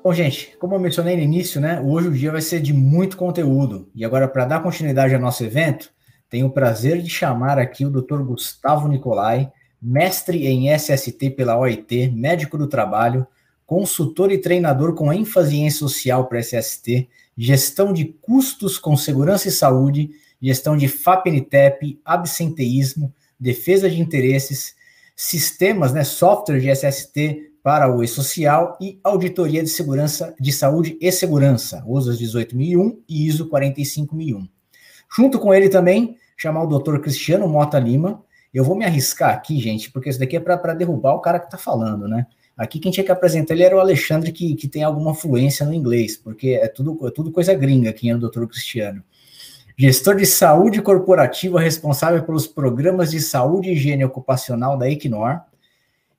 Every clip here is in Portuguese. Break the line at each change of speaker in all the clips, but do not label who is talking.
Bom, gente, como eu mencionei no início, né, hoje o dia vai ser de muito conteúdo. E agora, para dar continuidade ao nosso evento, tenho o prazer de chamar aqui o Dr. Gustavo Nicolai, mestre em SST pela OIT, médico do trabalho, consultor e treinador com ênfase em social para SST, gestão de custos com segurança e saúde, gestão de FAPNTEP, absenteísmo, defesa de interesses, sistemas, né, software de SST para o e-social e auditoria de segurança de saúde e segurança, USAS 18001 e ISO 45001. Junto com ele também, chamar o Dr. Cristiano Mota Lima. Eu vou me arriscar aqui, gente, porque isso daqui é para derrubar o cara que está falando, né? Aqui quem tinha que apresentar ele era o Alexandre, que tem alguma fluência no inglês, porque é tudo coisa gringa quem é o Dr. Cristiano. Gestor de saúde corporativa responsável pelos programas de saúde e higiene ocupacional da Equinor,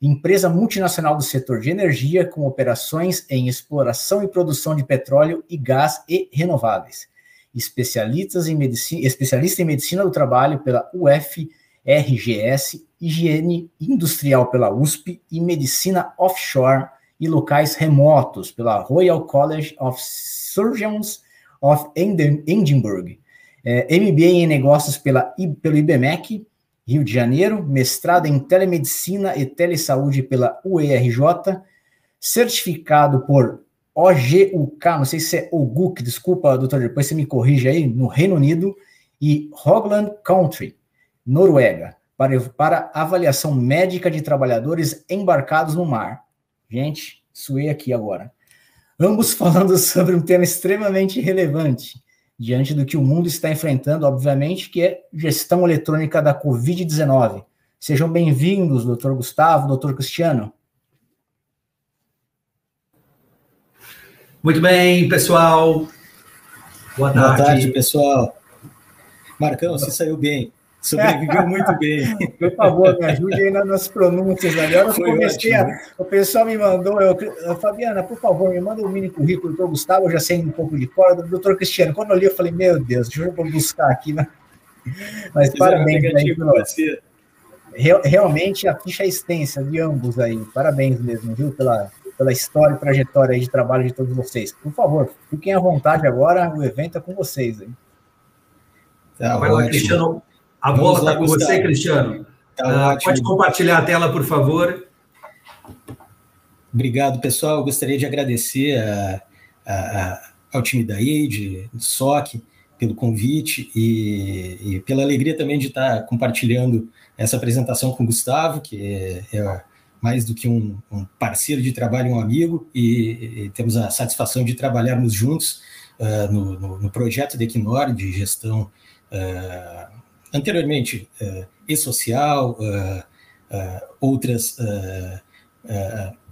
empresa multinacional do setor de energia com operações em exploração e produção de petróleo e gás e renováveis. Especialista em medicina do trabalho pela UFRGS, higiene industrial pela USP e medicina offshore e locais remotos pela Royal College of Surgeons of Edinburgh. MBA em negócios pelo IBMEC, Rio de Janeiro, mestrado em telemedicina e telesaúde pela UERJ, certificado por OGUK, não sei se é OGUK, desculpa, doutor, depois você me corrige aí, no Reino Unido, e Hogland Country, Noruega, para avaliação médica de trabalhadores embarcados no mar. Gente, suei aqui agora. Ambos falando sobre um tema extremamente relevante, diante do que o mundo está enfrentando, obviamente, que é gestão eletrônica da Covid-19. Sejam bem-vindos, doutor Gustavo, doutor Cristiano.
Muito bem, pessoal. Boa tarde.
Boa tarde, pessoal. Marcão, você saiu bem. Sobreviveu muito bem.
Por favor, me ajude aí nas pronúncias. Agora eu comecei o pessoal me mandou, Fabiana, por favor, me manda um mini currículo do doutor Gustavo, eu já sei um pouco de fora, do doutor Cristiano. Quando eu li, eu falei, meu Deus, deixa eu buscar aqui, né? Mas parabéns aí, realmente a ficha é extensa de ambos aí. Parabéns mesmo, viu, pela história e trajetória aí de trabalho de todos vocês. Por favor, fiquem à vontade agora, o evento é com vocês aí.
Tá, vai lá, Cristiano. A bola está com você, Cristiano. Pode compartilhar a tela, por favor.
Obrigado, pessoal. Eu gostaria de agradecer ao time da AID, do SOC, pelo convite e pela alegria também de estar compartilhando essa apresentação com o Gustavo, que é mais do que um parceiro de trabalho, um amigo, e temos a satisfação de trabalharmos juntos no projeto da Equinor de gestão anteriormente, e-social, outras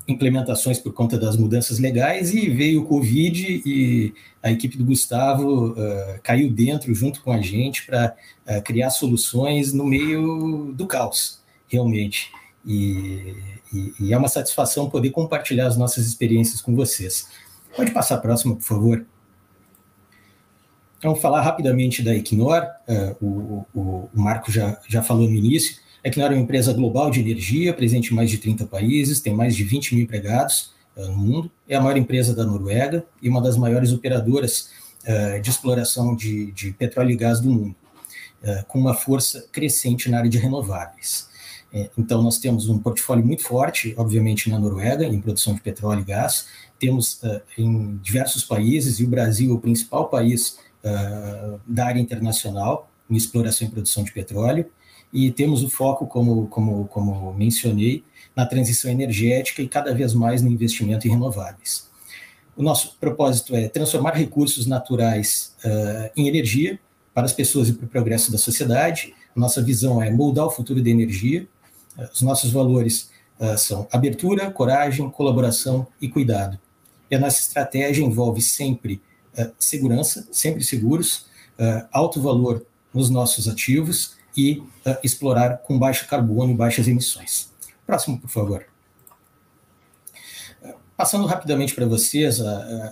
implementações por conta das mudanças legais, e veio o Covid e a equipe do Gustavo caiu dentro junto com a gente para criar soluções no meio do caos, realmente. E é uma satisfação poder compartilhar as nossas experiências com vocês. Pode passar a próxima, por favor. Então, falar rapidamente da Equinor, o Marco já falou no início. A Equinor é uma empresa global de energia, presente em mais de 30 países, tem mais de 20 mil empregados no mundo, é a maior empresa da Noruega e uma das maiores operadoras de exploração de petróleo e gás do mundo, com uma força crescente na área de renováveis. Então, nós temos um portfólio muito forte, obviamente, na Noruega, em produção de petróleo e gás, temos em diversos países, e o Brasil é o principal país da área internacional, em exploração e produção de petróleo, e temos o foco, como mencionei, na transição energética e cada vez mais no investimento em renováveis. O nosso propósito é transformar recursos naturais em energia para as pessoas e para o progresso da sociedade. Nossa visão é moldar o futuro da energia. Os nossos valores são abertura, coragem, colaboração e cuidado. E a nossa estratégia envolve sempre segurança, sempre seguros, alto valor nos nossos ativos e explorar com baixo carbono e baixas emissões. Próximo, por favor. Passando rapidamente para vocês,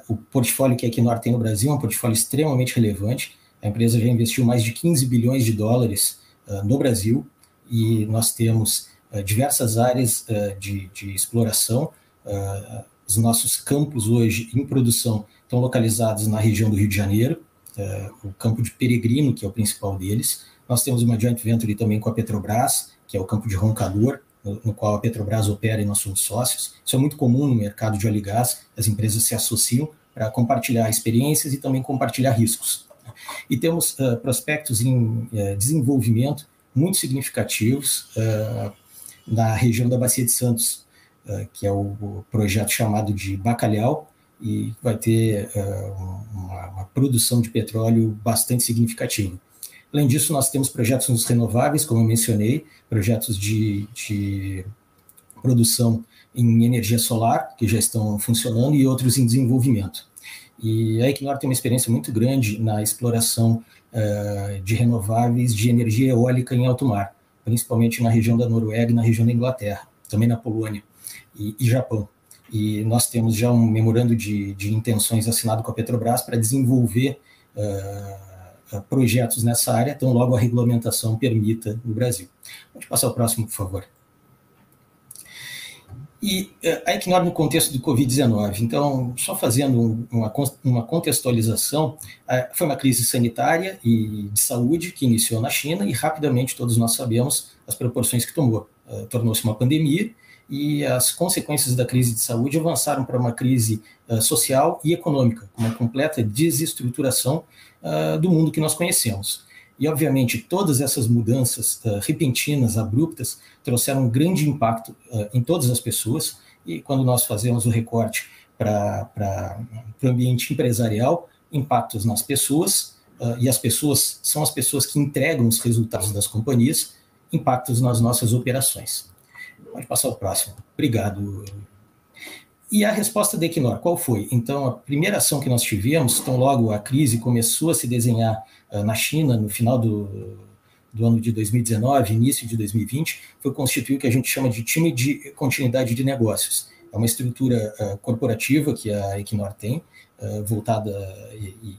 o portfólio que a Equinor tem no Brasil é um portfólio extremamente relevante. A empresa já investiu mais de 15 bilhões de dólares no Brasil, e nós temos diversas áreas de exploração, Os nossos campos hoje em produção estão localizados na região do Rio de Janeiro, o campo de Peregrino, que é o principal deles. Nós temos uma joint venture também com a Petrobras, que é o campo de Roncador, no qual a Petrobras opera e nós somos sócios. Isso é muito comum no mercado de óleo e gás, as empresas se associam para compartilhar experiências e também compartilhar riscos. E temos prospectos em desenvolvimento muito significativos na região da Bacia de Santos, que é o projeto chamado de Bacalhau, e vai ter uma produção de petróleo bastante significativa. Além disso, nós temos projetos nos renováveis, como eu mencionei, projetos de produção em energia solar, que já estão funcionando, e outros em desenvolvimento. E a Equinor tem uma experiência muito grande na exploração de renováveis de energia eólica em alto mar, principalmente na região da Noruega e na região da Inglaterra, também na Polônia e Japão. E nós temos já um memorando de intenções assinado com a Petrobras para desenvolver projetos nessa área, então logo a regulamentação permita no Brasil. Pode passar o próximo, por favor. E a Equinor no contexto do Covid-19, então, só fazendo uma contextualização, foi uma crise sanitária e de saúde que iniciou na China e rapidamente todos nós sabemos as proporções que tomou. Tornou-se uma pandemia e as consequências da crise de saúde avançaram para uma crise social e econômica, com uma completa desestruturação do mundo que nós conhecemos. E, obviamente, todas essas mudanças repentinas, abruptas, trouxeram um grande impacto em todas as pessoas, e quando nós fazemos o recorte para o ambiente empresarial, impactos nas pessoas, e as pessoas são as pessoas que entregam os resultados das companhias, impactos nas nossas operações. Pode passar o próximo. Obrigado. E a resposta da Equinor, qual foi? Então, a primeira ação que nós tivemos, então logo a crise começou a se desenhar na China, no final do ano de 2019, início de 2020, foi constituir o que a gente chama de time de continuidade de negócios. É uma estrutura corporativa que a Equinor tem, voltada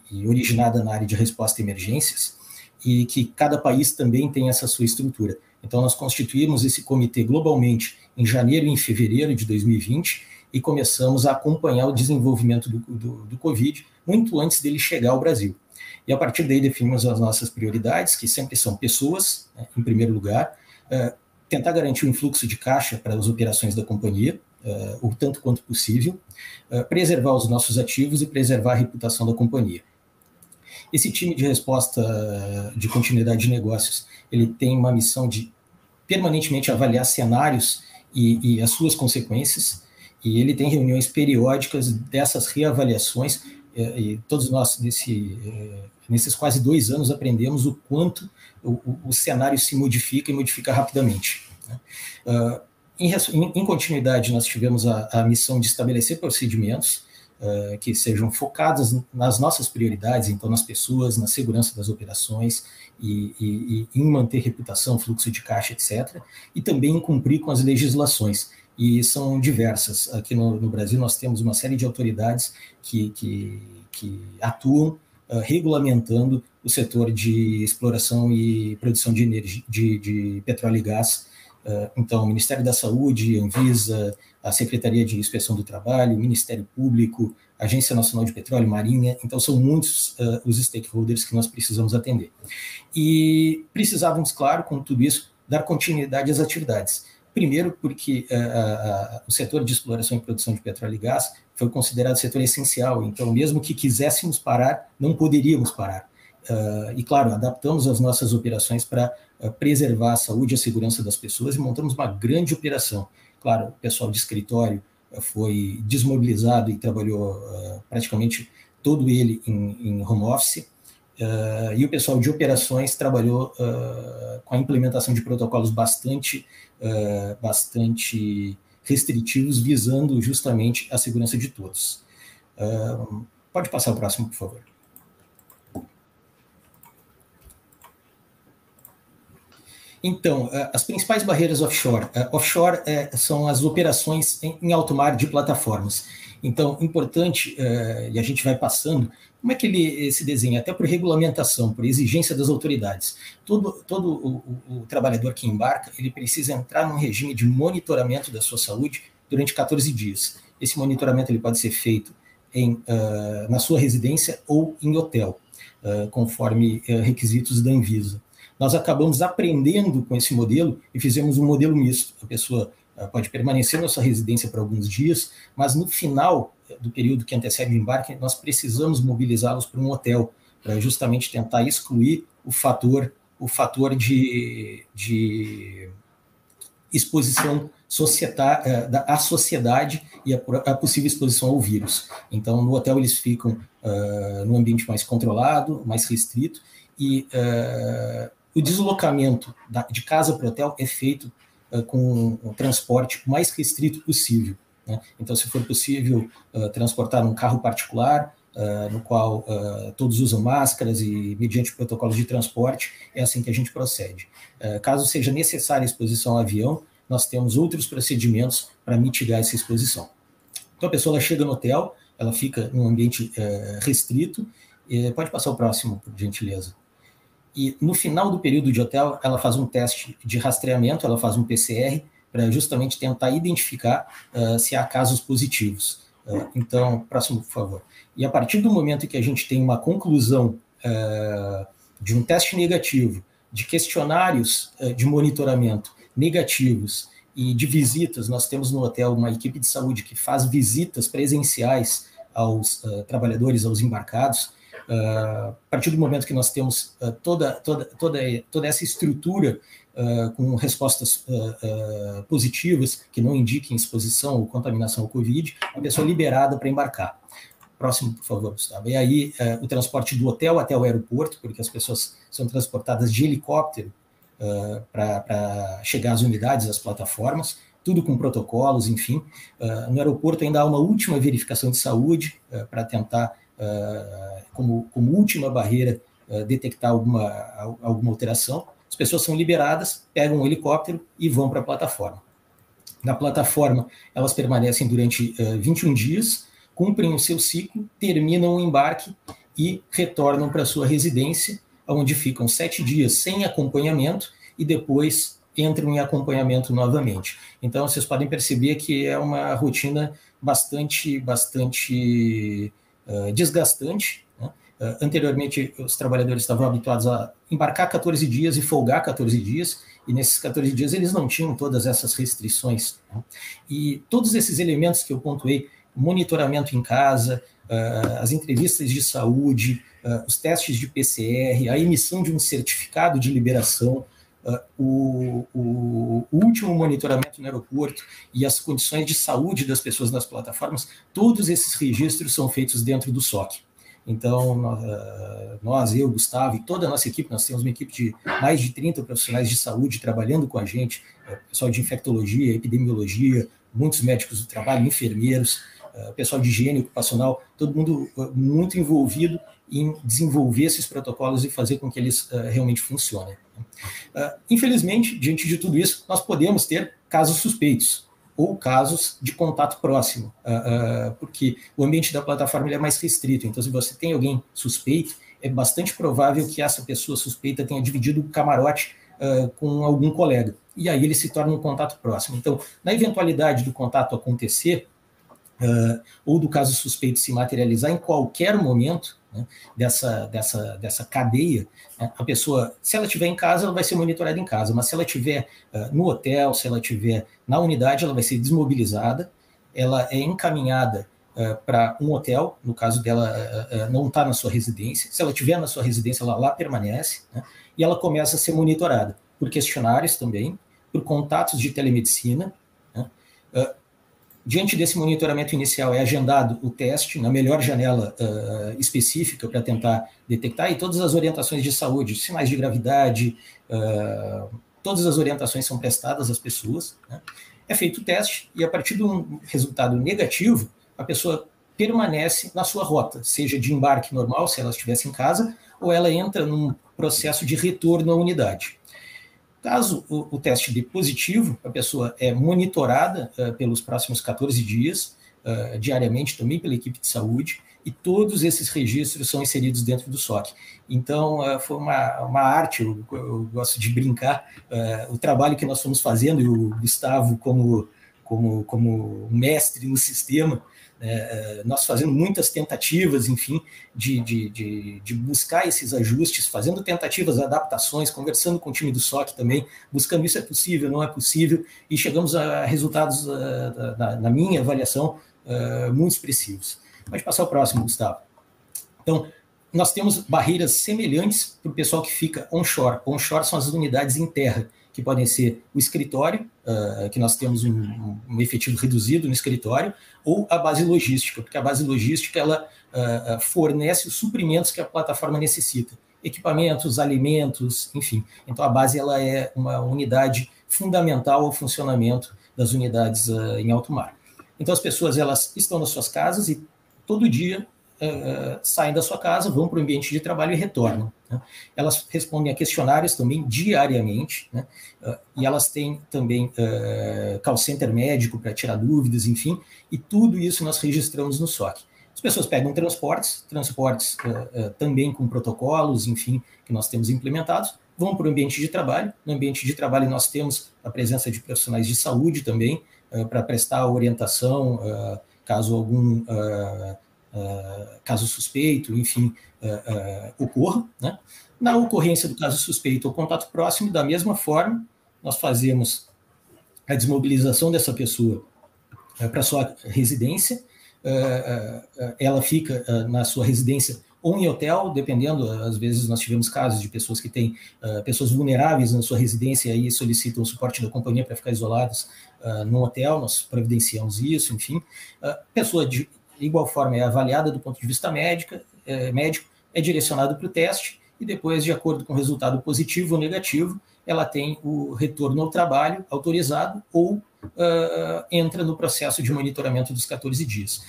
e originada na área de resposta a emergências, e que cada país também tem essa sua estrutura. Então, nós constituímos esse comitê globalmente em janeiro e em fevereiro de 2020, e começamos a acompanhar o desenvolvimento do Covid muito antes dele chegar ao Brasil. E a partir daí definimos as nossas prioridades, que sempre são pessoas, né, em primeiro lugar, tentar garantir o influxo de caixa para as operações da companhia, o tanto quanto possível, preservar os nossos ativos e preservar a reputação da companhia. Esse time de resposta de continuidade de negócios, ele tem uma missão de permanentemente avaliar cenários e as suas consequências, e ele tem reuniões periódicas dessas reavaliações, e todos nós, nesses quase 2 anos, aprendemos o quanto o cenário se modifica e modifica rapidamente. Em continuidade, nós tivemos a missão de estabelecer procedimentos que sejam focados nas nossas prioridades, então nas pessoas, na segurança das operações e em manter reputação, fluxo de caixa, etc., e também em cumprir com as legislações. E são diversas. Aqui no Brasil nós temos uma série de autoridades que atuam regulamentando o setor de exploração e produção de energia, de petróleo e gás. Então, o Ministério da Saúde, Anvisa, a Secretaria de Inspeção do Trabalho, o Ministério Público, a Agência Nacional de Petróleo, Marinha. Então, são muitos os stakeholders que nós precisamos atender. E precisávamos, claro, com tudo isso, dar continuidade às atividades. Primeiro, porque o setor de exploração e produção de petróleo e gás foi considerado setor essencial, então, mesmo que quiséssemos parar, não poderíamos parar. E, claro, adaptamos as nossas operações para preservar a saúde e a segurança das pessoas e montamos uma grande operação. Claro, o pessoal de escritório foi desmobilizado e trabalhou praticamente todo ele em home office, e o pessoal de operações trabalhou com a implementação de protocolos bastante restritivos, visando justamente a segurança de todos. Pode passar o próximo, por favor. Então, as principais barreiras offshore. Offshore são as operações em alto mar de plataformas. Então, importante, e a gente vai passando, como é que ele se desenha? Até por regulamentação, por exigência das autoridades. Todo o trabalhador que embarca, ele precisa entrar num regime de monitoramento da sua saúde durante 14 dias. esse monitoramento ele pode ser feito na sua residência ou em hotel, conforme requisitos da Anvisa. Nós acabamos aprendendo com esse modelo e fizemos um modelo misto. A pessoa pode permanecer na sua residência por alguns dias, mas no final do período que antecede o embarque, nós precisamos mobilizá-los para um hotel, para justamente tentar excluir o fator de exposição à sociedade e a possível exposição ao vírus. Então, no hotel eles ficam num ambiente mais controlado, mais restrito, e o deslocamento de casa para o hotel é feito com o transporte mais restrito possível, né? Então, se for possível transportar num carro particular, no qual todos usam máscaras e mediante protocolos de transporte, é assim que a gente procede. Caso seja necessária a exposição ao avião, nós temos outros procedimentos para mitigar essa exposição. Então, a pessoa chega no hotel, ela fica num ambiente restrito, pode passar o próximo, por gentileza. E no final do período de hotel, ela faz um teste de rastreamento, ela faz um PCR, para justamente tentar identificar se há casos positivos. Então, próximo, por favor. E a partir do momento que a gente tem uma conclusão de um teste negativo, de questionários de monitoramento negativos e de visitas, nós temos no hotel uma equipe de saúde que faz visitas presenciais aos trabalhadores, aos embarcados. A partir do momento que nós temos toda essa estrutura com respostas positivas, que não indiquem exposição ou contaminação ao Covid, a pessoa é liberada para embarcar. Próximo, por favor, Gustavo. E aí, o transporte do hotel até o aeroporto, porque as pessoas são transportadas de helicóptero para chegar às unidades, às plataformas, tudo com protocolos, enfim. No aeroporto ainda há uma última verificação de saúde para tentar, como última barreira, detectar alguma alteração. As pessoas são liberadas, pegam um helicóptero e vão para a plataforma. Na plataforma, elas permanecem durante 21 dias, cumprem o seu ciclo, terminam o embarque e retornam para a sua residência, onde ficam 7 dias sem acompanhamento e depois entram em acompanhamento novamente. Então, vocês podem perceber que é uma rotina bastante desgastante, né? Anteriormente, os trabalhadores estavam habituados a embarcar 14 dias e folgar 14 dias, e nesses 14 dias eles não tinham todas essas restrições, né? E todos esses elementos que eu pontuei, monitoramento em casa, as entrevistas de saúde, os testes de PCR, a emissão de um certificado de liberação, o último monitoramento no aeroporto e as condições de saúde das pessoas nas plataformas, todos esses registros são feitos dentro do SOC. Então, nós, eu, Gustavo e toda a nossa equipe, nós temos uma equipe de mais de 30 profissionais de saúde trabalhando com a gente, pessoal de infectologia, epidemiologia, muitos médicos do trabalho, enfermeiros, pessoal de higiene ocupacional, todo mundo muito envolvido em desenvolver esses protocolos e fazer com que eles realmente funcionem. Infelizmente, diante de tudo isso, nós podemos ter casos suspeitos ou casos de contato próximo, porque o ambiente da plataforma ele é mais restrito. Então, se você tem alguém suspeito, é bastante provável que essa pessoa suspeita tenha dividido o camarote com algum colega, e aí ele se torna um contato próximo. Então, na eventualidade do contato acontecer, ou do caso suspeito se materializar em qualquer momento, né, dessa cadeia, né, a pessoa, se ela estiver em casa, ela vai ser monitorada em casa, mas se ela estiver no hotel, se ela estiver na unidade, ela vai ser desmobilizada, ela é encaminhada para um hotel, no caso dela não estar na sua residência, se ela estiver na sua residência, ela lá permanece, né, e ela começa a ser monitorada por questionários também, por contatos de telemedicina, né. Diante desse monitoramento inicial, é agendado o teste na melhor janela específica para tentar detectar, e todas as orientações de saúde, sinais de gravidade, todas as orientações são prestadas às pessoas, né? É feito o teste, e a partir de um resultado negativo, a pessoa permanece na sua rota, seja de embarque normal, se ela estivesse em casa, ou ela entra num processo de retorno à unidade. Caso o teste dê positivo, a pessoa é monitorada pelos próximos 14 dias, diariamente também pela equipe de saúde, e todos esses registros são inseridos dentro do SOC. Então, foi uma arte, eu gosto de brincar, o trabalho que nós fomos fazendo, e o Gustavo como como mestre no sistema, nós fazendo muitas tentativas, enfim, de buscar esses ajustes, fazendo tentativas, adaptações, conversando com o time do SOC também, buscando isso é possível, não é possível, e chegamos a resultados, na minha avaliação, muito expressivos. Pode passar o próximo, Gustavo. Então, nós temos barreiras semelhantes para o pessoal que fica onshore. Onshore são as unidades em terra, que podem ser o escritório, que nós temos um efetivo reduzido no escritório, ou a base logística, porque a base logística ela fornece os suprimentos que a plataforma necessita, equipamentos, alimentos, enfim. Então a base ela é uma unidade fundamental ao funcionamento das unidades em alto mar. Então as pessoas elas estão nas suas casas e todo dia saem da sua casa, vão para o ambiente de trabalho e retornam. Né? Elas respondem a questionários também diariamente, né? E elas têm também call center médico para tirar dúvidas, enfim, e tudo isso nós registramos no SOC. As pessoas pegam transportes também com protocolos, enfim, que nós temos implementados, vão para o ambiente de trabalho. No ambiente de trabalho nós temos a presença de profissionais de saúde também, para prestar orientação, caso algum caso suspeito, enfim, ocorra, né? Na ocorrência do caso suspeito ou contato próximo, da mesma forma, nós fazemos a desmobilização dessa pessoa para sua residência, ela fica na sua residência ou em hotel, dependendo, às vezes nós tivemos casos de pessoas que têm pessoas vulneráveis na sua residência e aí solicitam o suporte da companhia para ficar isoladas no hotel, nós providenciamos isso, enfim. Pessoa de igual forma é avaliada do ponto de vista médico, é direcionado para o teste e depois, de acordo com o resultado positivo ou negativo, ela tem o retorno ao trabalho autorizado ou entra no processo de monitoramento dos 14 dias.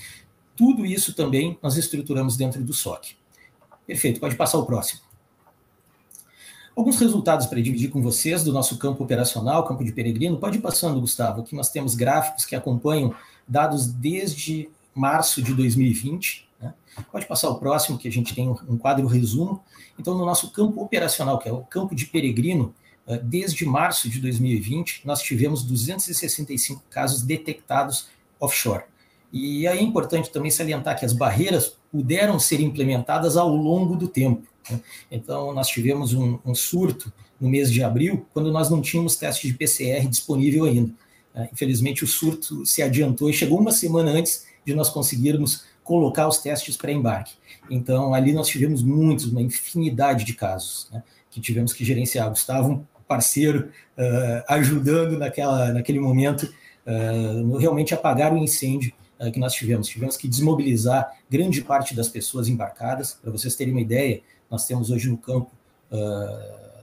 Tudo isso também nós estruturamos dentro do SOC. Perfeito, pode passar o próximo. Alguns resultados para dividir com vocês do nosso campo operacional, campo de Peregrino. Pode ir passando, Gustavo. Aqui nós temos gráficos que acompanham dados desde março de 2020, né? Pode passar o próximo, que a gente tem um quadro resumo. Então, no nosso campo operacional, que é o campo de Peregrino, desde março de 2020, nós tivemos 265 casos detectados offshore. E aí é importante também salientar que as barreiras puderam ser implementadas ao longo do tempo, né? Então, nós tivemos um surto no mês de abril, quando nós não tínhamos teste de PCR disponível ainda. Infelizmente, o surto se adiantou e chegou uma semana antes de nós conseguirmos colocar os testes pré-embarque. Então, ali nós tivemos uma infinidade de casos, né, que tivemos que gerenciar. Gustavo, um parceiro, ajudando naquele momento, realmente apagar o incêndio que nós tivemos. Tivemos que desmobilizar grande parte das pessoas embarcadas. Para vocês terem uma ideia, nós temos hoje no campo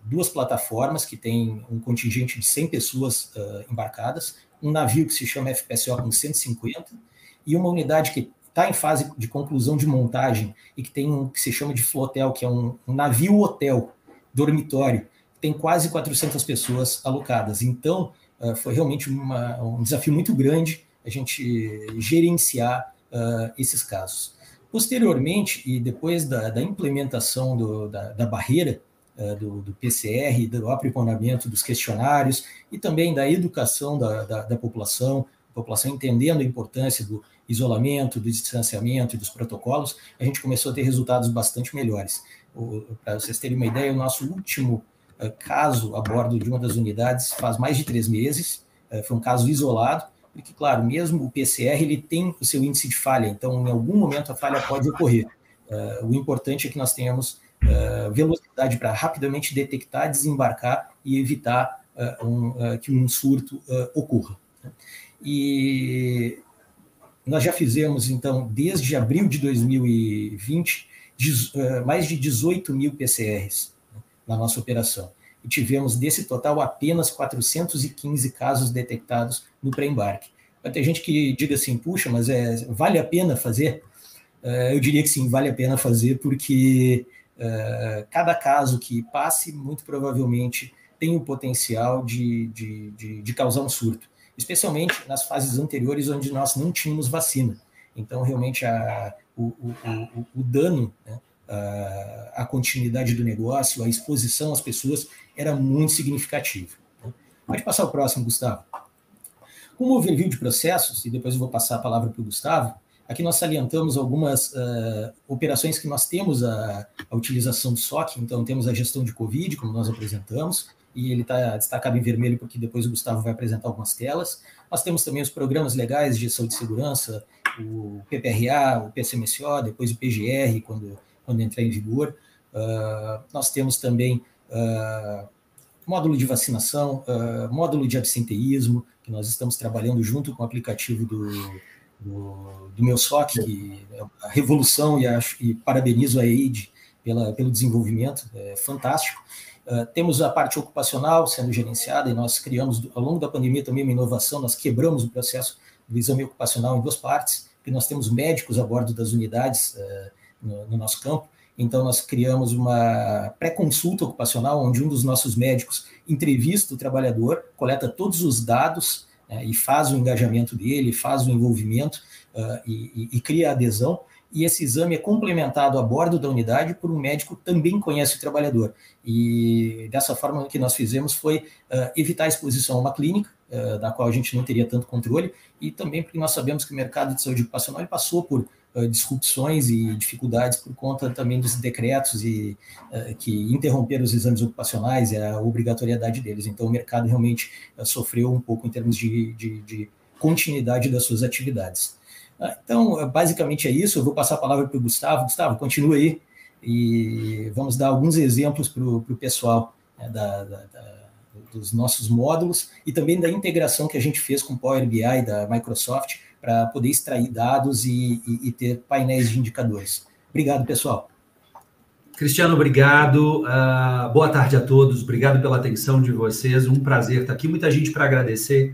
2 plataformas que têm um contingente de 100 pessoas embarcadas, um navio que se chama FPSO com 150, e uma unidade que está em fase de conclusão de montagem e que tem que se chama de flotel, que é um navio-hotel, dormitório, que tem quase 400 pessoas alocadas. Então, foi realmente um desafio muito grande a gente gerenciar esses casos. Posteriormente, e depois da implementação da barreira, do PCR, do aprimoramento dos questionários e também da educação da população, a população entendendo a importância do isolamento, do distanciamento e dos protocolos, a gente começou a ter resultados bastante melhores. Para vocês terem uma ideia, o nosso último caso a bordo de uma das unidades faz mais de 3 meses, foi um caso isolado, porque, claro, mesmo o PCR ele tem o seu índice de falha, então em algum momento a falha pode ocorrer. O importante é que nós tenhamos velocidade para rapidamente detectar, desembarcar e evitar que um surto ocorra. E nós já fizemos, então, desde abril de 2020, mais de 18 mil PCRs, né, na nossa operação. E tivemos, desse total, apenas 415 casos detectados no pré-embarque. Vai ter gente que diga assim, puxa, mas vale a pena fazer? Eu diria que sim, vale a pena fazer, porque cada caso que passe, muito provavelmente, tem o potencial de causar um surto, especialmente nas fases anteriores, onde nós não tínhamos vacina. Então, realmente, o dano, né, a continuidade do negócio, a exposição às pessoas era muito significativa. Pode passar o próximo, Gustavo. Como overview de processos, e depois eu vou passar a palavra para o Gustavo, aqui nós salientamos algumas operações que nós temos a utilização do SOC. Então, temos a gestão de Covid, como nós apresentamos, e ele está destacado em vermelho porque depois o Gustavo vai apresentar algumas telas. Nós temos também os programas legais de saúde e segurança, o PPRA, o PCMSO, depois o PGR, quando entrar em vigor. Nós temos também módulo de vacinação, módulo de absenteísmo, que nós estamos trabalhando junto com o aplicativo do meu SOC, que é a revolução, e parabenizo a EID pelo desenvolvimento, é fantástico. Temos a parte ocupacional sendo gerenciada, e nós criamos, ao longo da pandemia, também uma inovação. Nós quebramos o processo do exame ocupacional em 2 partes, porque nós temos médicos a bordo das unidades no nosso campo. Então, nós criamos uma pré-consulta ocupacional, onde um dos nossos médicos entrevista o trabalhador, coleta todos os dados, e faz o engajamento dele, faz o envolvimento e cria a adesão. E esse exame é complementado a bordo da unidade por um médico que também conhece o trabalhador. E dessa forma, o que nós fizemos foi evitar a exposição a uma clínica, da qual a gente não teria tanto controle, e também porque nós sabemos que o mercado de saúde ocupacional ele passou por disrupções e dificuldades por conta também dos decretos que interromperam os exames ocupacionais e a obrigatoriedade deles. Então, o mercado realmente sofreu um pouco em termos de continuidade das suas atividades. Então, basicamente é isso. Eu vou passar a palavra para o Gustavo. Gustavo, continua aí e vamos dar alguns exemplos para o pessoal dos nossos módulos e também da integração que a gente fez com o Power BI da Microsoft para poder extrair dados e ter painéis de indicadores. Obrigado, pessoal.
Cristiano, obrigado. Boa tarde a todos. Obrigado pela atenção de vocês. Um prazer estar aqui. Muita gente para agradecer.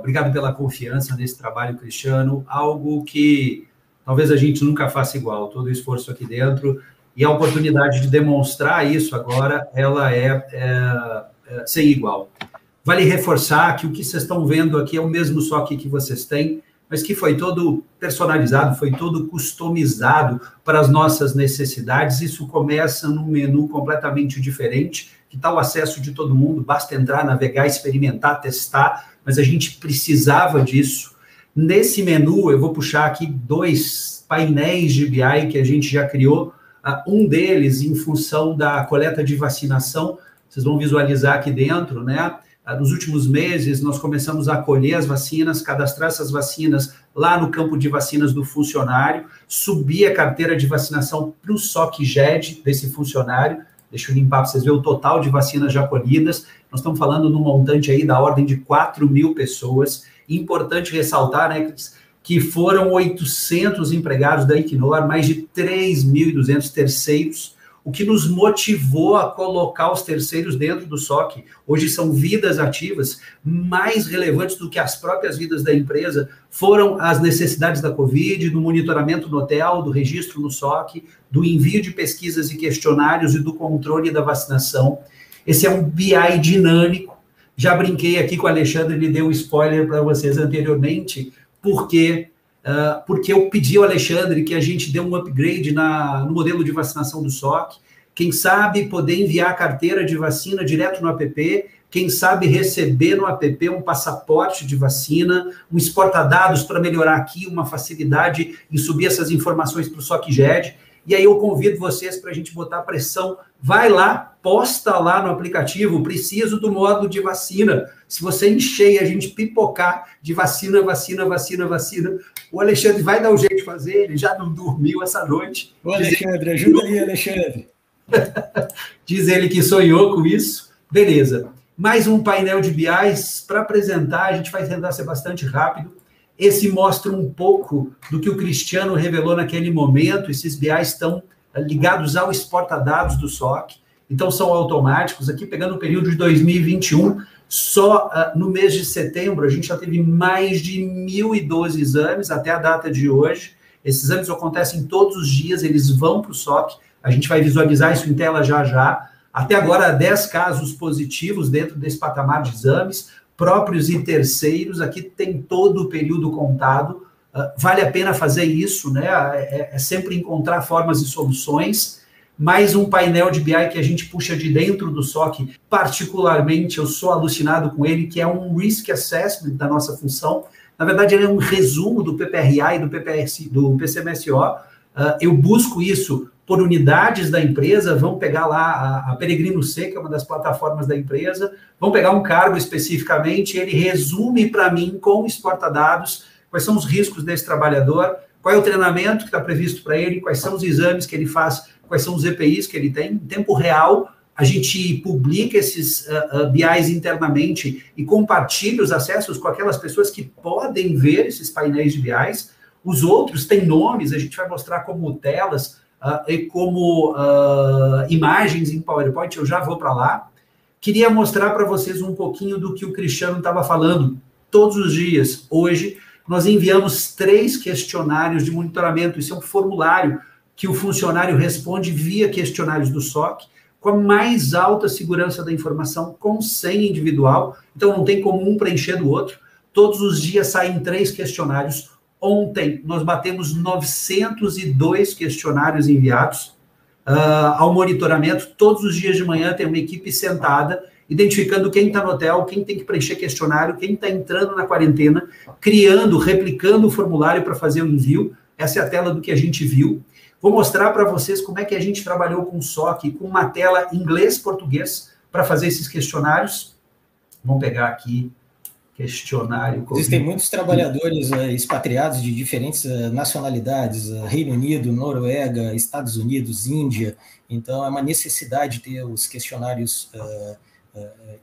Obrigado pela confiança nesse trabalho, Cristiano. Algo que talvez a gente nunca faça igual. Todo o esforço aqui dentro e a oportunidade de demonstrar isso agora, ela é sem igual. Vale reforçar que o que vocês estão vendo aqui é o mesmo SOC que vocês têm, mas que foi todo personalizado, foi todo customizado para as nossas necessidades. Isso começa num menu completamente diferente, que está o acesso de todo mundo, basta entrar, navegar, experimentar, testar, mas a gente precisava disso. Nesse menu, eu vou puxar aqui 2 painéis de BI que a gente já criou, um deles em função da coleta de vacinação, vocês vão visualizar aqui dentro, né? Nos últimos meses, nós começamos a colher as vacinas, cadastrar essas vacinas lá no campo de vacinas do funcionário, subir a carteira de vacinação para o SOC GED desse funcionário. Deixa eu limpar para vocês verem o total de vacinas já colhidas. Nós estamos falando num montante aí da ordem de 4.000 pessoas. Importante ressaltar, né, que foram 800 empregados da Equinor, mais de 3.200 terceiros, o que nos motivou a colocar os terceiros dentro do SOC. Hoje são vidas ativas, mais relevantes do que as próprias vidas da empresa, foram as necessidades da Covid, do monitoramento no hotel, do registro no SOC, do envio de pesquisas e questionários e do controle da vacinação. Esse é um BI dinâmico. Já brinquei aqui com o Alexandre, ele deu um spoiler para vocês anteriormente, porque eu pedi ao Alexandre que a gente dê um upgrade no modelo de vacinação do SOC, quem sabe poder enviar a carteira de vacina direto no app, quem sabe receber no app um passaporte de vacina, um exporta-dados para melhorar aqui, uma facilidade em subir essas informações para o SOC GED. E aí eu convido vocês para a gente botar pressão. Vai lá, posta lá no aplicativo, preciso do módulo de vacina. Se você encher e a gente pipocar de vacina, o Alexandre vai dar um jeito de fazer, ele já não dormiu essa noite.
Ô, Alexandre, ajuda aí, Alexandre.
Diz ele que sonhou com isso. Beleza. Mais um painel de BIs para apresentar, a gente vai tentar ser bastante rápido. Esse mostra um pouco do que o Cristiano revelou naquele momento. Esses BIs estão ligados ao exporta-dados do SOC, então são automáticos. Aqui, pegando o período de 2021, só no mês de setembro, a gente já teve mais de 1.012 exames até a data de hoje. Esses exames acontecem todos os dias, eles vão para o SOC, a gente vai visualizar isso em tela já já. Até agora, 10 casos positivos dentro desse patamar de exames, próprios e terceiros. Aqui tem todo o período contado. Vale a pena fazer isso, né? É sempre encontrar formas e soluções. mais um painel de BI que a gente puxa de dentro do SOC. Particularmente, eu sou alucinado com ele, que é um Risk Assessment da nossa função. Na verdade, ele é um resumo do PPRA e do PCMSO. Eu busco isso por unidades da empresa, vão pegar lá a Peregrino C, que é uma das plataformas da empresa, vão pegar um cargo especificamente, ele resume para mim, com exportadados, quais são os riscos desse trabalhador, qual é o treinamento que está previsto para ele, quais são os exames que ele faz, quais são os EPIs que ele tem. Em tempo real, a gente publica esses BIs internamente e compartilha os acessos com aquelas pessoas que podem ver esses painéis de BIs. Os outros têm nomes, a gente vai mostrar como telas e como imagens em PowerPoint, eu já vou para lá. Queria mostrar para vocês um pouquinho do que o Cristiano estava falando. Todos os dias, hoje, nós enviamos 3 questionários de monitoramento. Isso é um formulário que o funcionário responde via questionários do SOC, com a mais alta segurança da informação, com senha individual. Então, não tem como um preencher do outro. Todos os dias saem 3 questionários. Ontem, nós batemos 902 questionários enviados ao monitoramento. Todos os dias de manhã tem uma equipe sentada, identificando quem está no hotel, quem tem que preencher questionário, quem está entrando na quarentena, criando, replicando o formulário para fazer o envio. Essa é a tela do que a gente viu. Vou mostrar para vocês como é que a gente trabalhou com o SOC, com uma tela inglês-português, para fazer esses questionários. Vamos pegar aqui questionário.
Existem muitos trabalhadores expatriados de diferentes nacionalidades, Reino Unido, Noruega, Estados Unidos, Índia. Então, é uma necessidade ter os questionários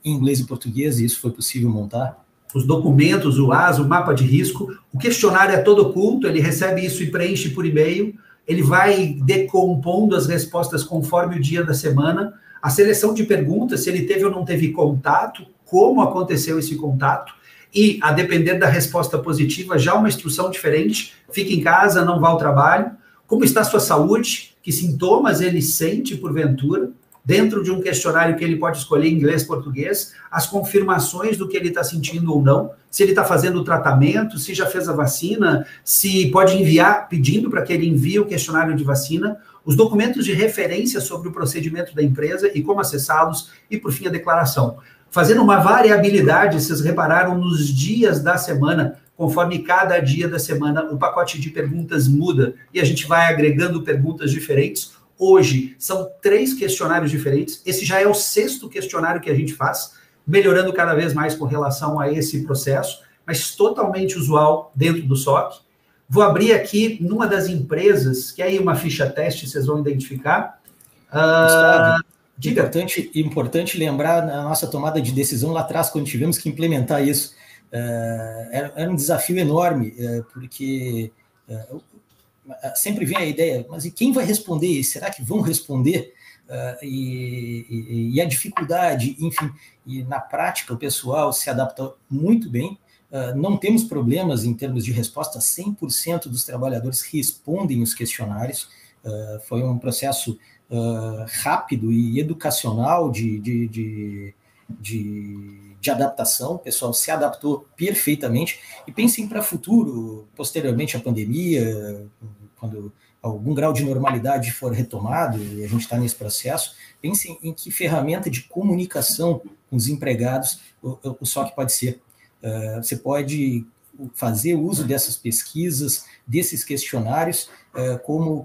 em inglês e português, e isso foi possível montar.
Os documentos, o AS, o mapa de risco. O questionário é todo oculto, ele recebe isso e preenche por e-mail. Ele vai decompondo as respostas conforme o dia da semana. A seleção de perguntas, se ele teve ou não teve contato, como aconteceu esse contato. E, a depender da resposta positiva, já uma instrução diferente, fica em casa, não vá ao trabalho. Como está a sua saúde? Que sintomas ele sente, porventura? Dentro de um questionário que ele pode escolher inglês, português, as confirmações do que ele está sentindo ou não, se ele está fazendo o tratamento, se já fez a vacina, se pode enviar, pedindo para que ele envie o questionário de vacina, os documentos de referência sobre o procedimento da empresa e como acessá-los, e, por fim, a declaração. Fazendo uma variabilidade, vocês repararam, nos dias da semana, conforme cada dia da semana, o pacote de perguntas muda e a gente vai agregando perguntas diferentes. Hoje, são 3 questionários diferentes. Esse já é o 6º questionário que a gente faz, melhorando cada vez mais com relação a esse processo, mas totalmente usual dentro do SOC. Vou abrir aqui numa das empresas, que aí uma ficha teste, vocês vão identificar.
Importante lembrar na nossa tomada de decisão lá atrás, quando tivemos que implementar isso. Era um desafio enorme, porque sempre vem a ideia, mas e quem vai responder? Será que vão responder? E a dificuldade, enfim, e na prática o pessoal se adaptou muito bem. Não temos problemas em termos de resposta, 100% dos trabalhadores respondem os questionários. Foi um processo rápido e educacional de adaptação, o pessoal se adaptou perfeitamente. E pensem para o futuro, posteriormente à pandemia, quando algum grau de normalidade for retomado, e a gente está nesse processo, pensem em que ferramenta de comunicação com os empregados o SOC pode ser. Você pode fazer uso dessas pesquisas, desses questionários, como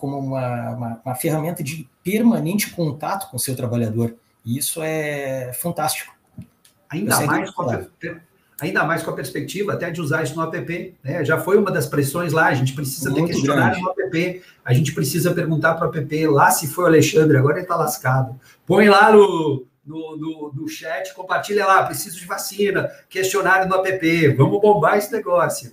uma ferramenta de permanente contato com o seu trabalhador. E isso é fantástico.
Ainda mais com a perspectiva até de usar isso no app, né? Já foi uma das pressões lá, a gente precisa ter questionário no app, a gente precisa perguntar para o app, lá se foi o Alexandre, agora ele está lascado. Põe lá no chat, compartilha lá, preciso de vacina, questionário no app, vamos bombar esse negócio.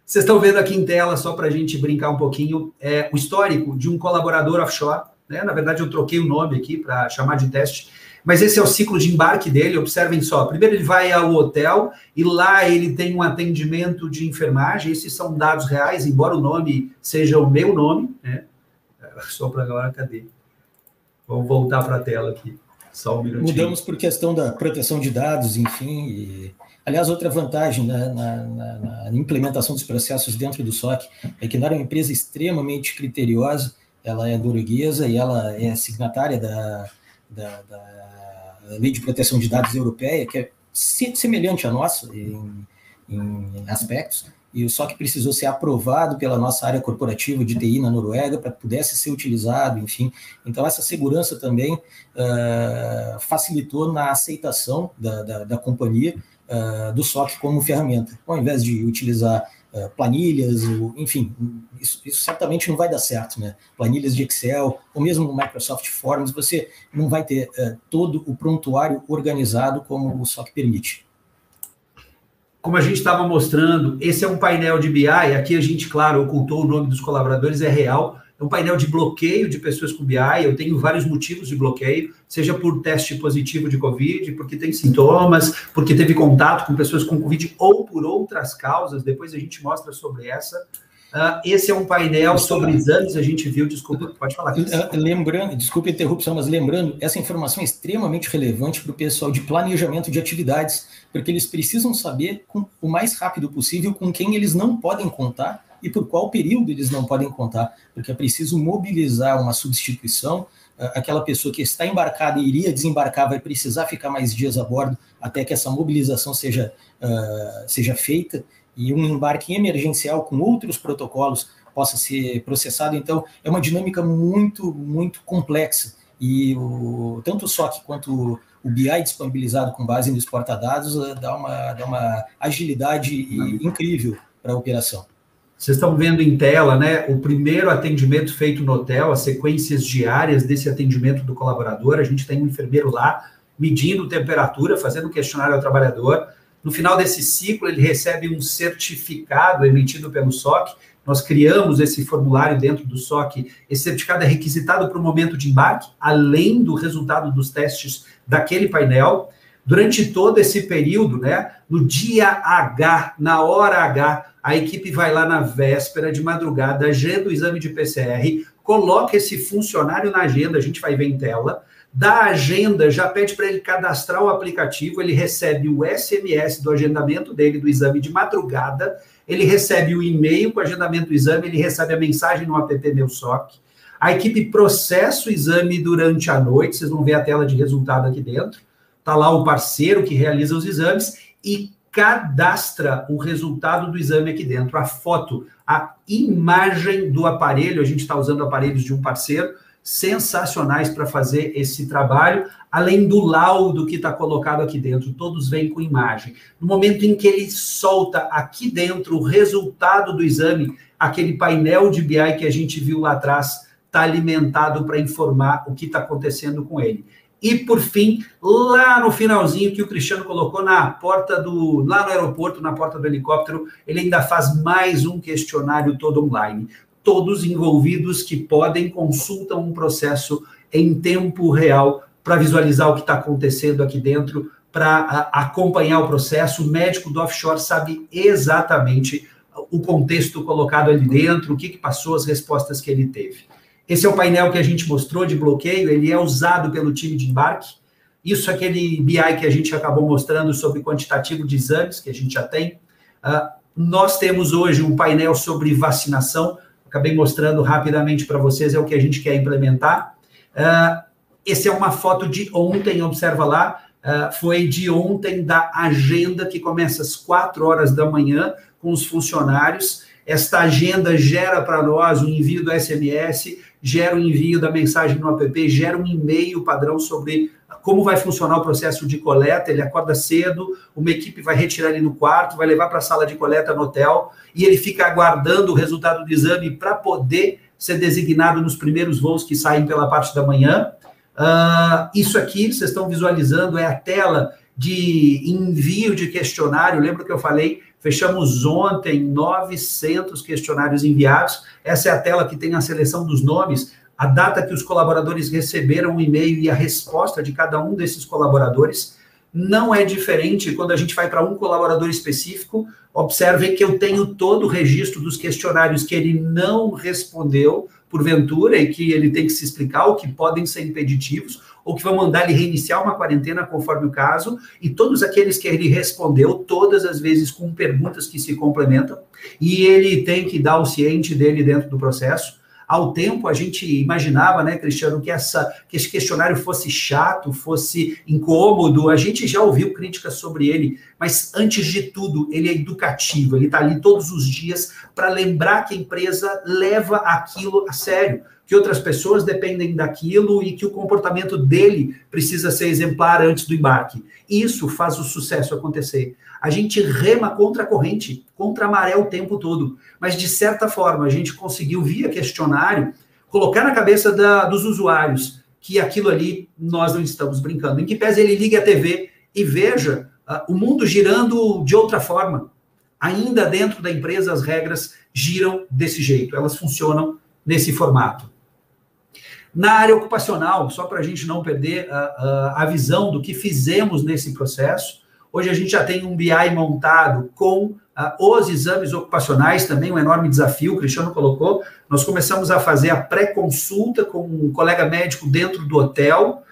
Vocês estão vendo aqui em tela, só para a gente brincar um pouquinho, o histórico de um colaborador offshore, né? Na verdade, eu troquei o nome aqui para chamar de teste, mas esse é o ciclo de embarque dele, observem só. Primeiro ele vai ao hotel e lá ele tem um atendimento de enfermagem, esses são dados reais, embora o nome seja o meu nome, né? Só para agora, cadê? Vamos voltar para a tela aqui, só um minutinho.
Mudamos por questão da proteção de dados, enfim. Aliás, outra vantagem na implementação dos processos dentro do SOC é que nós é uma empresa extremamente criteriosa, ela é norueguesa e ela é signatária da Lei de Proteção de Dados Europeia, que é semelhante à nossa em aspectos, e o SOC precisou ser aprovado pela nossa área corporativa de TI na Noruega para que pudesse ser utilizado, enfim. Então, essa segurança também facilitou na aceitação da companhia do SOC como ferramenta. Ao invés de utilizar planilhas, enfim, isso certamente não vai dar certo, né? Planilhas de Excel, ou mesmo no Microsoft Forms, você não vai ter todo o prontuário organizado como o SOC permite.
Como a gente estava mostrando, esse é um painel de BI, aqui a gente, claro, ocultou o nome dos colaboradores, é real, é um painel de bloqueio de pessoas com BI, eu tenho vários motivos de bloqueio, seja por teste positivo de Covid, porque tem sintomas, porque teve contato com pessoas com Covid, ou por outras causas, depois a gente mostra sobre essa. Esse é um painel sobre exames, a gente viu, desculpa, pode falar.
Lembrando, desculpa a interrupção, mas lembrando, essa informação é extremamente relevante para o pessoal de planejamento de atividades, porque eles precisam saber o mais rápido possível com quem eles não podem contar e por qual período eles não podem contar, porque é preciso mobilizar uma substituição, aquela pessoa que está embarcada e iria desembarcar vai precisar ficar mais dias a bordo até que essa mobilização seja feita, e um embarque emergencial com outros protocolos possa ser processado. Então, é uma dinâmica muito, muito complexa. E tanto o SOC quanto o BI disponibilizado com base nos portadados dá uma agilidade incrível para a operação.
Vocês estão vendo em tela, né, o primeiro atendimento feito no hotel, as sequências diárias desse atendimento do colaborador. A gente tem um enfermeiro lá medindo temperatura, fazendo questionário ao trabalhador. No final desse ciclo, ele recebe um certificado emitido pelo SOC. Nós criamos esse formulário dentro do SOC. Esse certificado é requisitado para o momento de embarque, além do resultado dos testes daquele painel. Durante todo esse período, né, no dia H, na hora H, a equipe vai lá na véspera de madrugada, agenda o exame de PCR, coloca esse funcionário na agenda, a gente vai ver em tela, da agenda, já pede para ele cadastrar o aplicativo, ele recebe o SMS do agendamento dele do exame de madrugada, ele recebe o e-mail com o agendamento do exame, ele recebe a mensagem no app Meu SOC, a equipe processa o exame durante a noite, vocês vão ver a tela de resultado aqui dentro, está lá o parceiro que realiza os exames e cadastra o resultado do exame aqui dentro, a foto, a imagem do aparelho, a gente está usando aparelhos de um parceiro, sensacionais para fazer esse trabalho, além do laudo que está colocado aqui dentro, todos vêm com imagem. No momento em que ele solta aqui dentro o resultado do exame, aquele painel de BI que a gente viu lá atrás está alimentado para informar o que está acontecendo com ele. E, por fim, lá no finalzinho que o Cristiano colocou na porta lá no aeroporto, na porta do helicóptero, ele ainda faz mais um questionário todo online. Todos envolvidos que podem consultam um processo em tempo real para visualizar o que está acontecendo aqui dentro, para acompanhar o processo. O médico do offshore sabe exatamente o contexto colocado ali dentro, o que passou, as respostas que ele teve. Esse é o painel que a gente mostrou de bloqueio, ele é usado pelo time de embarque. Isso é aquele BI que a gente acabou mostrando sobre quantitativo de exames, que a gente já tem. Nós temos hoje um painel sobre vacinação, acabei mostrando rapidamente para vocês, é o que a gente quer implementar. Essa é uma foto de ontem, observa lá, foi de ontem da agenda, que começa às 4 horas da manhã, com os funcionários. Esta agenda gera para nós o envio do SMS, gera o envio da mensagem no app, gera um e-mail padrão sobre como vai funcionar o processo de coleta. Ele acorda cedo, uma equipe vai retirar ele no quarto, vai levar para a sala de coleta no hotel, e ele fica aguardando o resultado do exame para poder ser designado nos primeiros voos que saem pela parte da manhã. Isso aqui, vocês estão visualizando, é a tela de envio de questionário. Lembra que eu falei? Fechamos ontem 900 questionários enviados. Essa é a tela que tem a seleção dos nomes, a data que os colaboradores receberam o e-mail e a resposta de cada um desses colaboradores. Não é diferente quando a gente vai para um colaborador específico. Observem que eu tenho todo o registro dos questionários que ele não respondeu, porventura, e que ele tem que se explicar, ou que podem ser impeditivos, ou que vão mandar ele reiniciar uma quarentena, conforme o caso, e todos aqueles que ele respondeu, todas as vezes com perguntas que se complementam, e ele tem que dar o ciente dele dentro do processo. Ao tempo, a gente imaginava, né, Cristiano, que esse questionário fosse chato, fosse incômodo. A gente já ouviu críticas sobre ele, mas, antes de tudo, ele é educativo. Ele está ali todos os dias para lembrar que a empresa leva aquilo a sério, que outras pessoas dependem daquilo e que o comportamento dele precisa ser exemplar antes do embarque. Isso faz o sucesso acontecer. A gente rema contra a corrente, contra a maré o tempo todo. Mas, de certa forma, a gente conseguiu, via questionário, colocar na cabeça dos usuários que aquilo ali nós não estamos brincando. Em que pese ele ligue a TV e veja o mundo girando de outra forma. Ainda dentro da empresa, as regras giram desse jeito. Elas funcionam nesse formato. Na área ocupacional, só para a gente não perder a visão do que fizemos nesse processo, hoje a gente já tem um BI montado com os exames ocupacionais, também um enorme desafio, o Cristiano colocou. Nós começamos a fazer a pré-consulta com um colega médico dentro do hotel.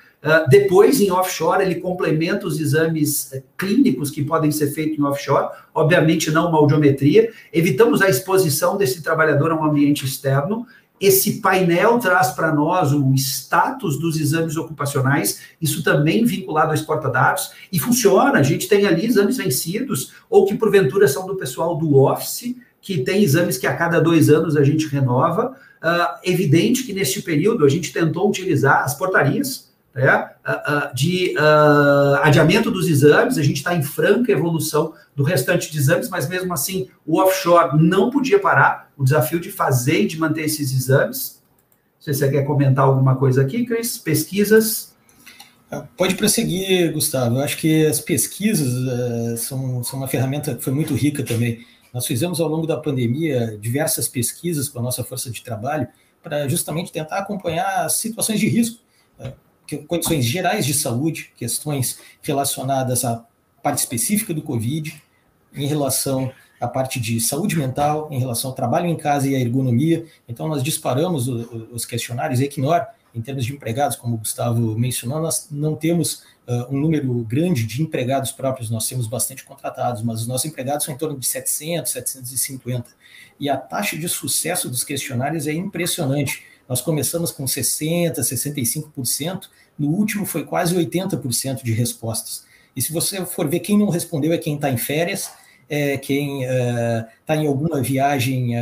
Depois, em offshore, ele complementa os exames clínicos que podem ser feitos em offshore, obviamente não uma audiometria. Evitamos a exposição desse trabalhador a um ambiente externo. Esse painel traz para nós o status dos exames ocupacionais, isso também vinculado aos porta-dados, e funciona. A gente tem ali exames vencidos, ou que porventura são do pessoal do Office, que tem exames que a cada 2 anos a gente renova. Evidente que neste período a gente tentou utilizar as portarias de adiamento dos exames. A gente está em franca evolução do restante de exames, mas mesmo assim o offshore não podia parar o desafio de fazer e de manter esses exames. Não sei se você quer comentar alguma coisa aqui, Cris. Pesquisas?
Pode prosseguir, Gustavo. Eu acho que as pesquisas são uma ferramenta que foi muito rica também. Nós fizemos ao longo da pandemia diversas pesquisas com a nossa força de trabalho para justamente tentar acompanhar as situações de risco, condições gerais de saúde, questões relacionadas à parte específica do Covid, em relação à parte de saúde mental, em relação ao trabalho em casa e à ergonomia. Então, nós disparamos os questionários. A Equinor, em termos de empregados, como o Gustavo mencionou, nós não temos um número grande de empregados próprios, nós temos bastante contratados, mas os nossos empregados são em torno de 700, 750. E a taxa de sucesso dos questionários é impressionante. Nós começamos com 60%, 65%, no último foi quase 80% de respostas. E se você for ver, quem não respondeu é quem está em férias, quem está em alguma viagem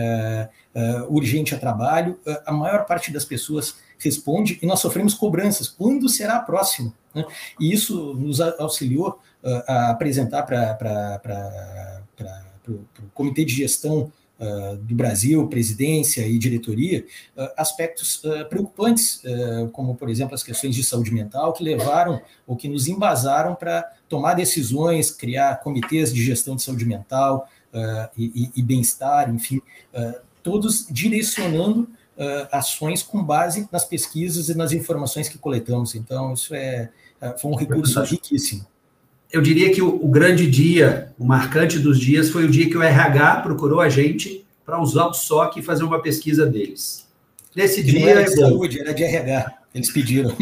urgente a trabalho. A maior parte das pessoas responde e nós sofremos cobranças. Quando será a próxima? Né? E isso nos auxiliou a apresentar para o Comitê de Gestão do Brasil, presidência e diretoria, aspectos preocupantes, como, por exemplo, as questões de saúde mental, que levaram ou que nos embasaram para tomar decisões, criar comitês de gestão de saúde mental e bem-estar, enfim, todos direcionando ações com base nas pesquisas e nas informações que coletamos. Então, isso foi um recurso riquíssimo.
Eu diria que o grande dia, o marcante dos dias, foi o dia que o RH procurou a gente para usar o SOC e fazer uma pesquisa deles. Nesse dia... Não
era de saúde, era de RH. Eles pediram.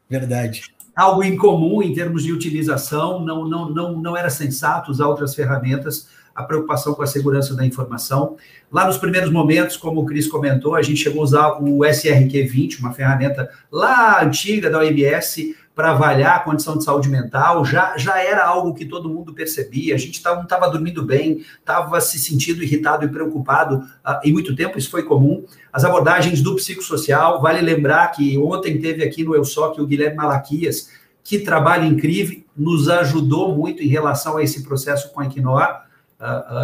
Verdade.
Algo incomum em termos de utilização, não era sensato usar outras ferramentas, a preocupação com a segurança da informação. Lá nos primeiros momentos, como o Cris comentou, a gente chegou a usar o SRQ20, uma ferramenta lá antiga da OMS, para avaliar a condição de saúde mental. Já era algo que todo mundo percebia. A gente não estava dormindo bem, estava se sentindo irritado e preocupado em muito tempo, isso foi comum. As abordagens do psicossocial, vale lembrar que ontem teve aqui no EUSOC o Guilherme Malaquias, que trabalho incrível, nos ajudou muito em relação a esse processo com a Equinor.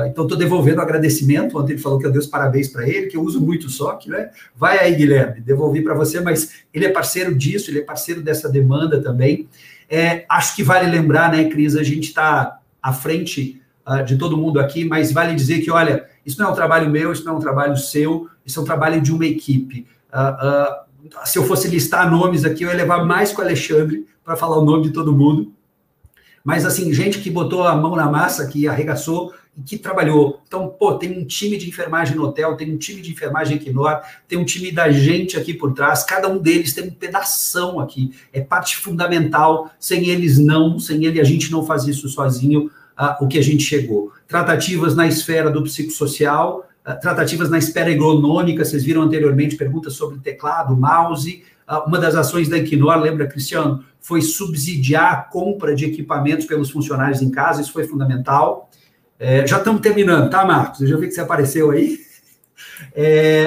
Então, estou devolvendo o agradecimento. Ontem ele falou que eu dei os parabéns para ele, que eu uso muito o SOC, né? Vai aí, Guilherme, devolvi para você, mas ele é parceiro disso, ele é parceiro dessa demanda também. Acho que vale lembrar, né, Cris, a gente está à frente de todo mundo aqui, mas vale dizer que, olha, isso não é um trabalho meu, isso não é um trabalho seu, isso é um trabalho de uma equipe. Se eu fosse listar nomes aqui, eu ia levar mais com o Alexandre para falar o nome de todo mundo. Mas, assim, gente que botou a mão na massa, que arregaçou e que trabalhou. Então, tem um time de enfermagem no hotel, tem um time de enfermagem Equinor, tem um time da gente aqui por trás, cada um deles tem um pedação aqui, é parte fundamental, sem eles a gente não faz isso sozinho, o que a gente chegou. Tratativas na esfera do psicossocial, tratativas na espera ergonômica, vocês viram anteriormente perguntas sobre teclado, mouse. Uma das ações da Equinor, lembra, Cristiano, foi subsidiar a compra de equipamentos pelos funcionários em casa, isso foi fundamental. Já estamos terminando, tá, Marcos? Eu já vi que você apareceu aí.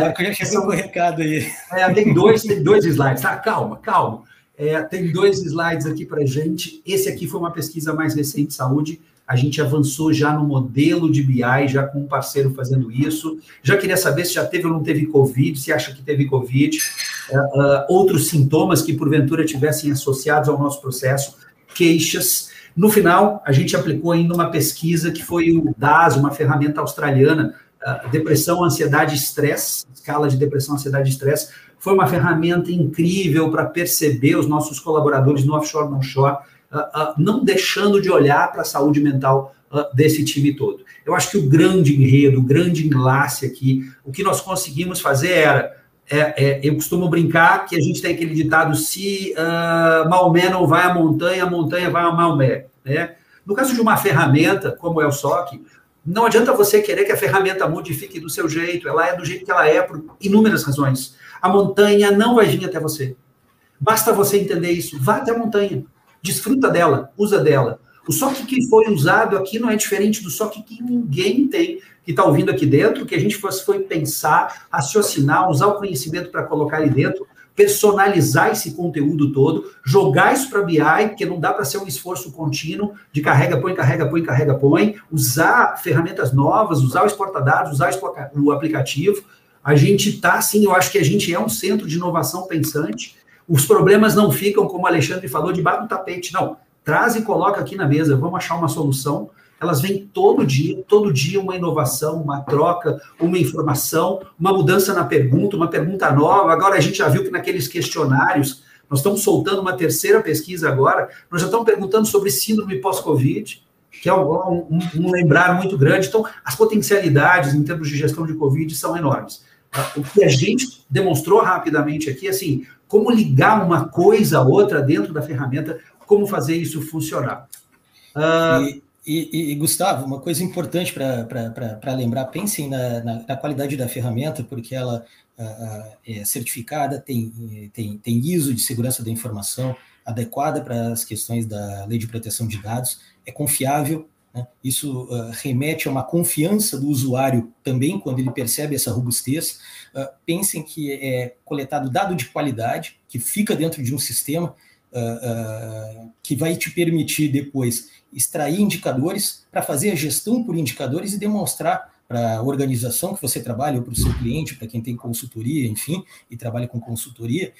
Marcos já chegou com o recado aí.
Tem dois slides, tá? Calma. Tem 2 slides aqui para a gente. Esse aqui foi uma pesquisa mais recente de saúde. A gente avançou já no modelo de BI, já com um parceiro fazendo isso. Já queria saber se já teve ou não teve Covid, se acha que teve Covid. Outros sintomas que, porventura, tivessem associados ao nosso processo, queixas. No final, a gente aplicou ainda uma pesquisa que foi o DAS, uma ferramenta australiana, depressão, ansiedade e estresse, escala de depressão, ansiedade e estresse. Foi uma ferramenta incrível para perceber os nossos colaboradores no offshore, no onshore, não deixando de olhar para a saúde mental desse time todo. Eu acho que o grande enredo, o grande enlace aqui, o que nós conseguimos fazer era, eu costumo brincar que a gente tem aquele ditado, se Maomé não vai à montanha, a montanha vai a Maomé. Né? No caso de uma ferramenta, como é o SOC, não adianta você querer que a ferramenta modifique do seu jeito, ela é do jeito que ela é, por inúmeras razões. A montanha não vai vir até você. Basta você entender isso, vá até a montanha. Desfruta dela, usa dela. O SOC que foi usado aqui não é diferente do SOC que ninguém tem, que está ouvindo aqui dentro, que a gente foi pensar, raciocinar, usar o conhecimento para colocar ali dentro, personalizar esse conteúdo todo, jogar isso para BI, porque não dá para ser um esforço contínuo de carrega, põe, usar ferramentas novas, usar o exportadados, usar o aplicativo. A gente está, assim, eu acho que a gente é um centro de inovação pensante. Os problemas não ficam, como o Alexandre falou, debaixo do tapete, não. Traz e coloca aqui na mesa, vamos achar uma solução. Elas vêm todo dia uma inovação, uma troca, uma informação, uma mudança na pergunta, uma pergunta nova. Agora a gente já viu que naqueles questionários, nós estamos soltando uma terceira pesquisa agora, nós já estamos perguntando sobre síndrome pós-Covid, que é um lembrar muito grande. Então, as potencialidades em termos de gestão de Covid são enormes. O que a gente demonstrou rapidamente aqui, assim, como ligar uma coisa a outra dentro da ferramenta, como fazer isso funcionar.
Gustavo, uma coisa importante para lembrar, pensem na qualidade da ferramenta, porque ela é certificada, tem ISO de segurança da informação, adequada para as questões da Lei de Proteção de Dados, é confiável, né? Isso remete a uma confiança do usuário também, quando ele percebe essa robustez. Pensem que é coletado dado de qualidade, que fica dentro de um sistema que vai te permitir depois extrair indicadores para fazer a gestão por indicadores e demonstrar para a organização que você trabalha, ou para o seu cliente, para quem tem consultoria, enfim, e trabalha com consultoria,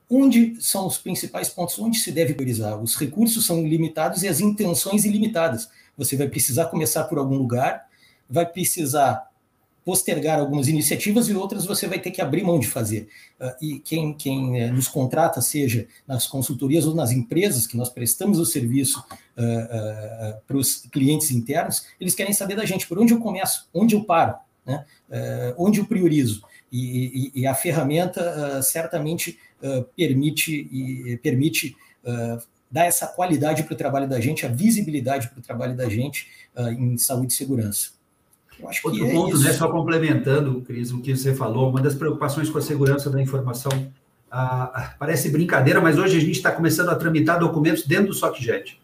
onde são os principais pontos, onde se deve priorizar. Os recursos são ilimitados e as intenções ilimitadas. Você vai precisar começar por algum lugar, vai precisar postergar algumas iniciativas e outras você vai ter que abrir mão de fazer. E quem nos contrata, seja nas consultorias ou nas empresas que nós prestamos o serviço para os clientes internos, eles querem saber da gente por onde eu começo, onde eu paro, né? Onde eu priorizo. E a ferramenta certamente permite dar essa qualidade para o trabalho da gente, a visibilidade para o trabalho da gente em saúde e segurança.
Outro ponto, né, só complementando, Cris, o que você falou, uma das preocupações com a segurança da informação, parece brincadeira, mas hoje a gente está começando a tramitar documentos dentro do SOCJET.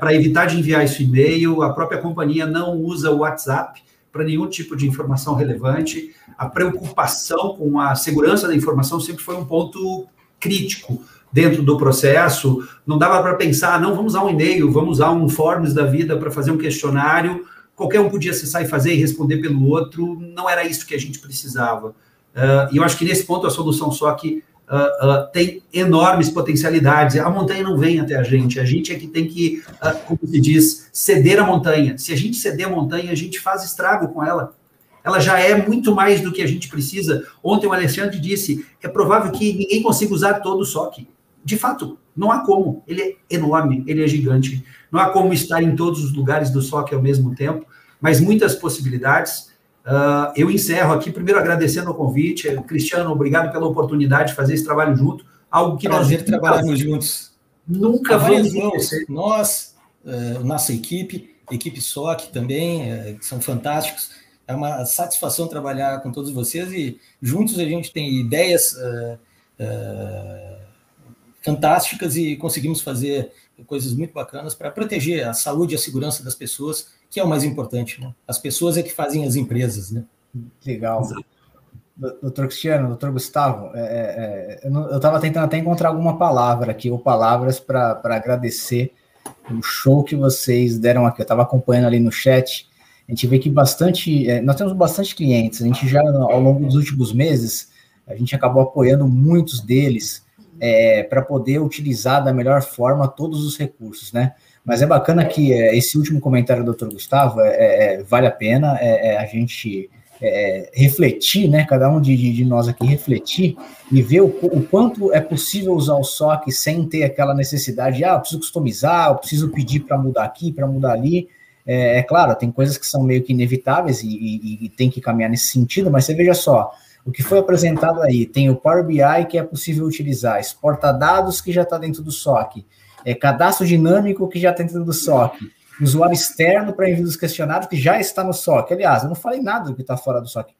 Para evitar de enviar isso e-mail, a própria companhia não usa o WhatsApp para nenhum tipo de informação relevante. A preocupação com a segurança da informação sempre foi um ponto crítico dentro do processo. Não dava para pensar, não, vamos usar um e-mail, vamos usar um Forms da vida para fazer um questionário. Qualquer um podia acessar e fazer e responder pelo outro, não era isso que a gente precisava. E eu acho que nesse ponto a solução SOC tem enormes potencialidades. A montanha não vem até a gente é que tem que, como se diz, ceder a montanha. Se a gente ceder a montanha, a gente faz estrago com ela. Ela já é muito mais do que a gente precisa. Ontem o Alexandre disse, é provável que ninguém consiga usar todo o SOC. De fato, não há como. Ele é enorme, ele é gigante. Não há como estar em todos os lugares do SOC ao mesmo tempo, mas muitas possibilidades. Eu encerro aqui, primeiro agradecendo o convite. Cristiano, obrigado pela oportunidade de fazer esse trabalho junto. Algo que
prazer trabalharmos juntos.
Nunca vamos esquecer.
Nós, nossa equipe SOC também, são fantásticos. É uma satisfação trabalhar com todos vocês e juntos a gente tem ideias fantásticas e conseguimos fazer coisas muito bacanas para proteger a saúde e a segurança das pessoas, que é o mais importante, né? As pessoas é que fazem as empresas, né?
Legal. Doutor Cristiano, doutor Gustavo, eu estava tentando até encontrar alguma palavra aqui, ou palavras para agradecer o show que vocês deram aqui. Eu estava acompanhando ali no chat, a gente vê que nós temos bastante clientes, a gente já, ao longo dos últimos meses, a gente acabou apoiando muitos deles para poder utilizar da melhor forma todos os recursos, né? Mas é bacana que esse último comentário do Dr. Gustavo vale a pena a gente refletir, né? Cada um de nós aqui refletir e ver o quanto é possível usar o SOC sem ter aquela necessidade de, eu preciso customizar, eu preciso pedir para mudar aqui, para mudar ali. Claro, tem coisas que são meio que inevitáveis e tem que caminhar nesse sentido, mas você veja só, o que foi apresentado aí, tem o Power BI que é possível utilizar, exporta dados que já está dentro do SOC, cadastro dinâmico que já está dentro do SOC, usuário externo para envio dos questionários que já está no SOC. Aliás, eu não falei nada do que está fora do SOC.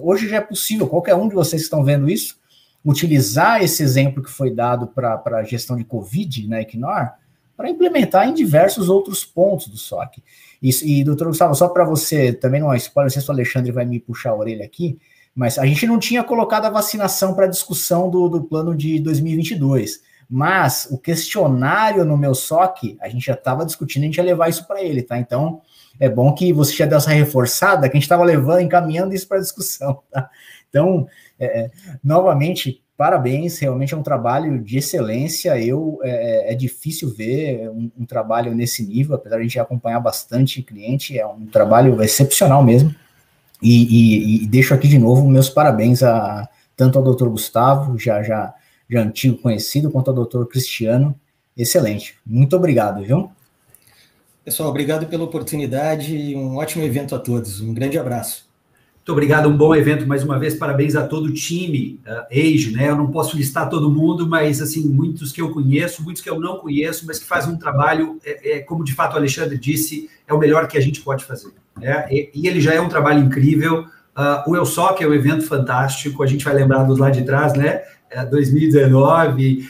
Hoje já é possível, qualquer um de vocês que estão vendo isso, utilizar esse exemplo que foi dado para a gestão de Covid na Equinor, para implementar em diversos outros pontos do SOC. E doutor Gustavo, só para você, também não é spoiler, não sei se o Alexandre vai me puxar a orelha aqui, mas a gente não tinha colocado a vacinação para discussão do plano de 2022, mas o questionário no meu SOC, a gente já estava discutindo, a gente ia levar isso para ele, tá? Então, é bom que você já deu essa reforçada, que a gente estava encaminhando isso para discussão, tá? Então, novamente, parabéns, realmente é um trabalho de excelência, é difícil ver um trabalho nesse nível, apesar de a gente acompanhar bastante cliente, é um trabalho excepcional mesmo. E deixo aqui de novo meus parabéns tanto ao doutor Gustavo, já antigo conhecido, quanto ao doutor Cristiano. Excelente. Muito obrigado, viu?
Pessoal, obrigado pela oportunidade e um ótimo evento a todos. Um grande abraço.
Muito obrigado, um bom evento mais uma vez. Parabéns a todo o time Age, né? Eu não posso listar todo mundo, mas assim, muitos que eu conheço, muitos que eu não conheço, mas que fazem um trabalho, como de fato o Alexandre disse, é o melhor que a gente pode fazer. E ele já é um trabalho incrível. O EuSOC é um evento fantástico, a gente vai lembrar dos lá de trás, né? 2019,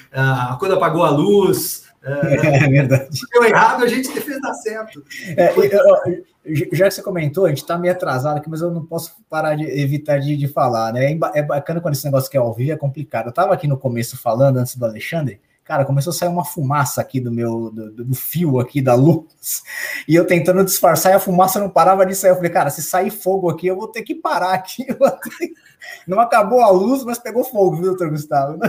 quando apagou a luz.
É verdade.
Deu errado, a gente fez dar certo.
Já que você comentou, a gente está meio atrasado aqui, mas eu não posso evitar de falar, né? É bacana quando esse negócio que é ao vivo, é complicado. Eu estava aqui no começo falando, antes do Alexandre, cara, começou a sair uma fumaça aqui do fio aqui da luz, e eu tentando disfarçar e a fumaça não parava de sair. Eu falei, cara, se sair fogo aqui, eu vou ter que parar aqui. Não acabou a luz, mas pegou fogo, viu, doutor Gustavo?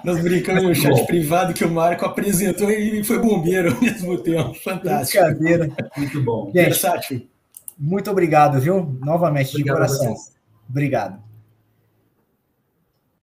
Nós brincamos no chat privado que o Marco apresentou e foi bombeiro ao mesmo tempo. Fantástico.
Brincadeira.
Muito bom.
Gente, muito obrigado, viu? Novamente, de coração. Obrigado.